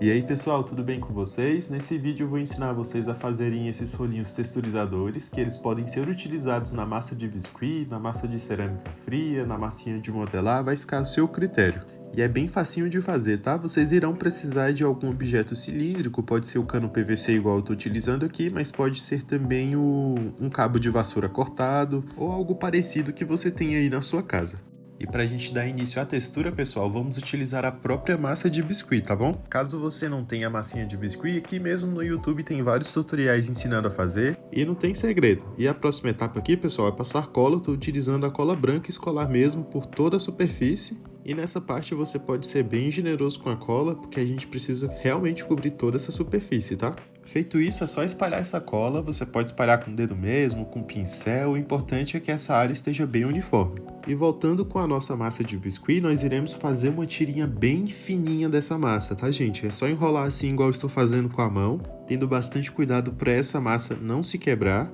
E aí pessoal, tudo bem com vocês? Nesse vídeo eu vou ensinar vocês a fazerem esses rolinhos texturizadores, que eles podem ser utilizados na massa de biscuit, na massa de cerâmica fria, na massinha de modelar, vai ficar ao seu critério. E é bem facinho de fazer, tá? Vocês irão precisar de algum objeto cilíndrico, pode ser o cano PVC igual eu estou utilizando aqui, mas pode ser também um cabo de vassoura cortado ou algo parecido que você tenha aí na sua casa. E para a gente dar início à textura, pessoal, vamos utilizar a própria massa de biscuit, tá bom? Caso você não tenha massinha de biscuit, aqui mesmo no YouTube tem vários tutoriais ensinando a fazer e não tem segredo. E a próxima etapa aqui, pessoal, é passar cola. Eu tô utilizando a cola branca escolar mesmo por toda a superfície. E nessa parte você pode ser bem generoso com a cola, porque a gente precisa realmente cobrir toda essa superfície, tá? Feito isso, é só espalhar essa cola. Você pode espalhar com o dedo mesmo, com pincel. O importante é que essa área esteja bem uniforme. E voltando com a nossa massa de biscuit, nós iremos fazer uma tirinha bem fininha dessa massa, tá, gente? É só enrolar assim igual eu estou fazendo com a mão, tendo bastante cuidado para essa massa não se quebrar.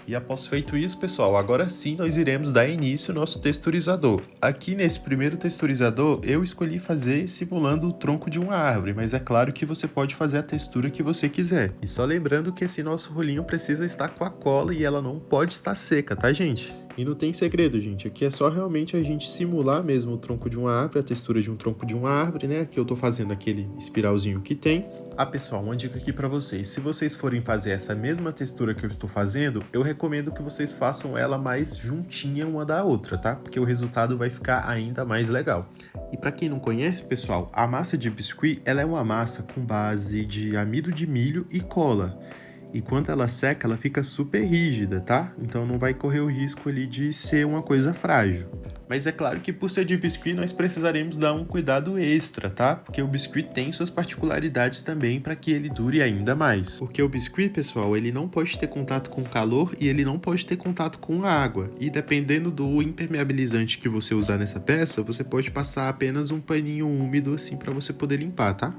E após feito isso, pessoal, agora sim nós iremos dar início ao nosso texturizador. Aqui nesse primeiro texturizador, eu escolhi fazer simulando o tronco de uma árvore, mas é claro que você pode fazer a textura que você quiser. E só lembrando que esse nosso rolinho precisa estar com a cola e ela não pode estar seca, tá, gente? E não tem segredo, gente. Aqui é só realmente a gente simular mesmo o tronco de uma árvore, a textura de um tronco de uma árvore, né? Aqui eu tô fazendo aquele espiralzinho que tem. Ah, pessoal, uma dica aqui pra vocês. Se vocês forem fazer essa mesma textura que eu estou fazendo, eu recomendo que vocês façam ela mais juntinha uma da outra, tá? Porque o resultado vai ficar ainda mais legal. E para quem não conhece, pessoal, a massa de biscuit, ela é uma massa com base de amido de milho e cola. E quando ela seca, ela fica super rígida, tá? Então não vai correr o risco ali de ser uma coisa frágil. Mas é claro que por ser de biscuit, nós precisaremos dar um cuidado extra, tá? Porque o biscuit tem suas particularidades também para que ele dure ainda mais. Porque o biscuit, pessoal, ele não pode ter contato com calor e ele não pode ter contato com a água. E dependendo do impermeabilizante que você usar nessa peça, você pode passar apenas um paninho úmido assim para você poder limpar, tá?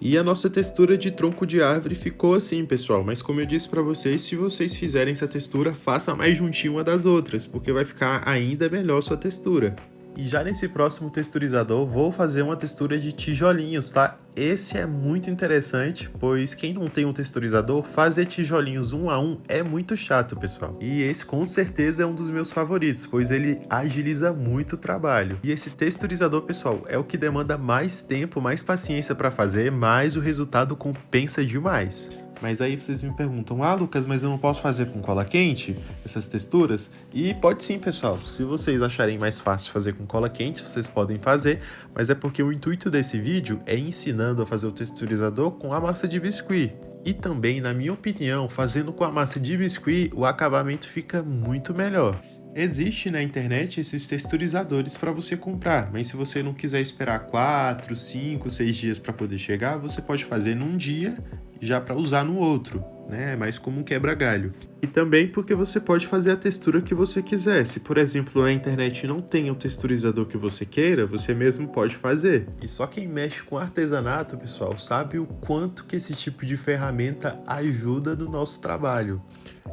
E a nossa textura de tronco de árvore ficou assim, pessoal, mas como eu disse para vocês, se vocês fizerem essa textura, faça mais juntinho uma das outras, porque vai ficar ainda melhor sua textura. E já nesse próximo texturizador, vou fazer uma textura de tijolinhos, tá? Esse é muito interessante, pois quem não tem um texturizador, fazer tijolinhos um a um é muito chato, pessoal. E esse com certeza é um dos meus favoritos, pois ele agiliza muito o trabalho. E esse texturizador, pessoal, é o que demanda mais tempo, mais paciência para fazer, mas o resultado compensa demais. Mas aí vocês me perguntam, Lucas, mas eu não posso fazer com cola quente essas texturas? E pode sim, pessoal. Se vocês acharem mais fácil fazer com cola quente, vocês podem fazer, mas é porque o intuito desse vídeo é ensinando a fazer o texturizador com a massa de biscuit. E também, na minha opinião, fazendo com a massa de biscuit, o acabamento fica muito melhor. Existe na internet esses texturizadores para você comprar, mas se você não quiser esperar 4, 5, 6 dias para poder chegar, você pode fazer num dia já para usar no outro, né? É mais como um quebra-galho. E também porque você pode fazer a textura que você quiser. Se, por exemplo, na internet não tem o texturizador que você queira, você mesmo pode fazer. E só quem mexe com artesanato, pessoal, sabe o quanto que esse tipo de ferramenta ajuda no nosso trabalho.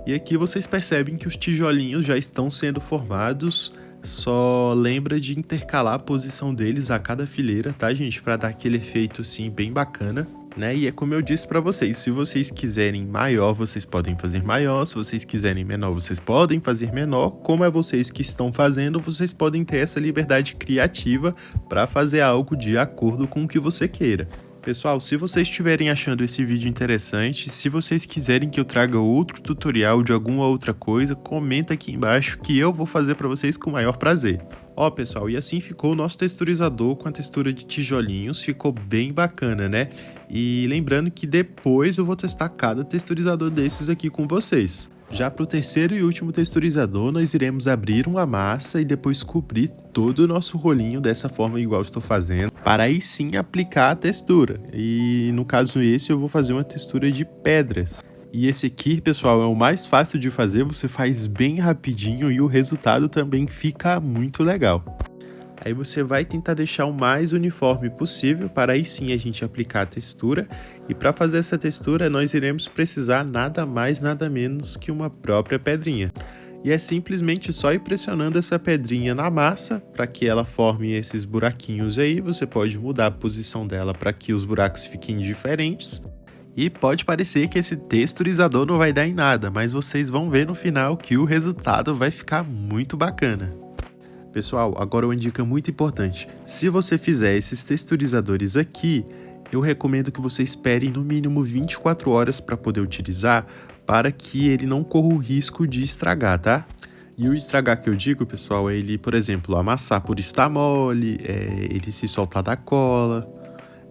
E aqui vocês percebem que os tijolinhos já estão sendo formados. Só lembra de intercalar a posição deles a cada fileira, tá, gente? Para dar aquele efeito, assim, bem bacana. Né? E é como eu disse para vocês, se vocês quiserem maior, vocês podem fazer maior, se vocês quiserem menor, vocês podem fazer menor, como é vocês que estão fazendo, vocês podem ter essa liberdade criativa para fazer algo de acordo com o que você queira. Pessoal, se vocês estiverem achando esse vídeo interessante, se vocês quiserem que eu traga outro tutorial de alguma outra coisa, comenta aqui embaixo que eu vou fazer para vocês com o maior prazer. Ó, pessoal, e assim ficou o nosso texturizador com a textura de tijolinhos, ficou bem bacana, né? E lembrando que depois eu vou testar cada texturizador desses aqui com vocês. Já para o terceiro e último texturizador, nós iremos abrir uma massa e depois cobrir todo o nosso rolinho dessa forma igual estou fazendo, para aí sim aplicar a textura. E no caso esse eu vou fazer uma textura de pedras. E esse aqui, pessoal, é o mais fácil de fazer, você faz bem rapidinho e o resultado também fica muito legal. Aí você vai tentar deixar o mais uniforme possível para aí sim a gente aplicar a textura. E para fazer essa textura nós iremos precisar nada mais, nada menos que uma própria pedrinha. E é simplesmente só ir pressionando essa pedrinha na massa para que ela forme esses buraquinhos aí. Você pode mudar a posição dela para que os buracos fiquem diferentes. E pode parecer que esse texturizador não vai dar em nada, mas vocês vão ver no final que o resultado vai ficar muito bacana. Pessoal, agora uma dica muito importante. Se você fizer esses texturizadores aqui, eu recomendo que você espere no mínimo 24 horas para poder utilizar, para que ele não corra o risco de estragar, tá? E o estragar que eu digo, pessoal, é ele, por exemplo, amassar por estar mole, ele se soltar da cola,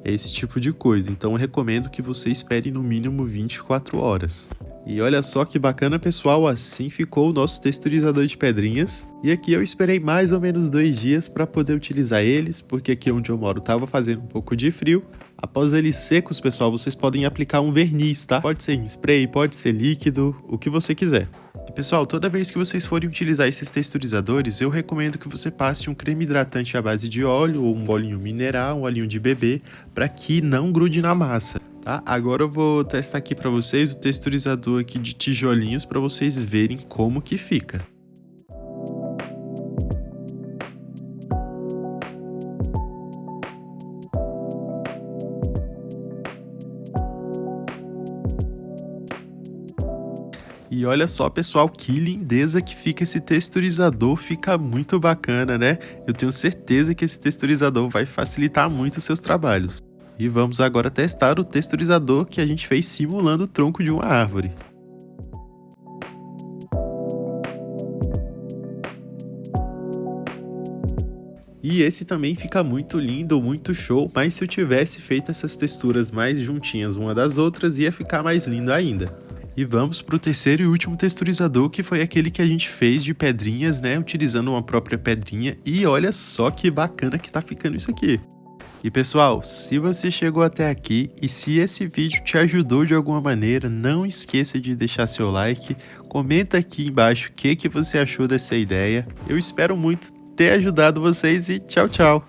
esse tipo de coisa. Então eu recomendo que você espere no mínimo 24 horas. E olha só que bacana, pessoal, assim ficou o nosso texturizador de pedrinhas. E aqui eu esperei mais ou menos 2 dias para poder utilizar eles, porque aqui onde eu moro estava fazendo um pouco de frio. Após eles secos, pessoal, vocês podem aplicar um verniz, tá? Pode ser em spray, pode ser líquido, o que você quiser. E pessoal, toda vez que vocês forem utilizar esses texturizadores, eu recomendo que você passe um creme hidratante à base de óleo ou um olhinho mineral, um olhinho de bebê, para que não grude na massa. Tá? Agora eu vou testar aqui para vocês o texturizador aqui de tijolinhos para vocês verem como que fica. E olha só, pessoal, que lindeza que fica esse texturizador, fica muito bacana, né? Eu tenho certeza que esse texturizador vai facilitar muito os seus trabalhos. E vamos agora testar o texturizador que a gente fez simulando o tronco de uma árvore. E esse também fica muito lindo, muito show, mas se eu tivesse feito essas texturas mais juntinhas uma das outras, ia ficar mais lindo ainda. E vamos para o terceiro e último texturizador, que foi aquele que a gente fez de pedrinhas, né, utilizando uma própria pedrinha. E olha só que bacana que tá ficando isso aqui. E pessoal, se você chegou até aqui e se esse vídeo te ajudou de alguma maneira, não esqueça de deixar seu like, comenta aqui embaixo o que você achou dessa ideia. Eu espero muito ter ajudado vocês e tchau, tchau!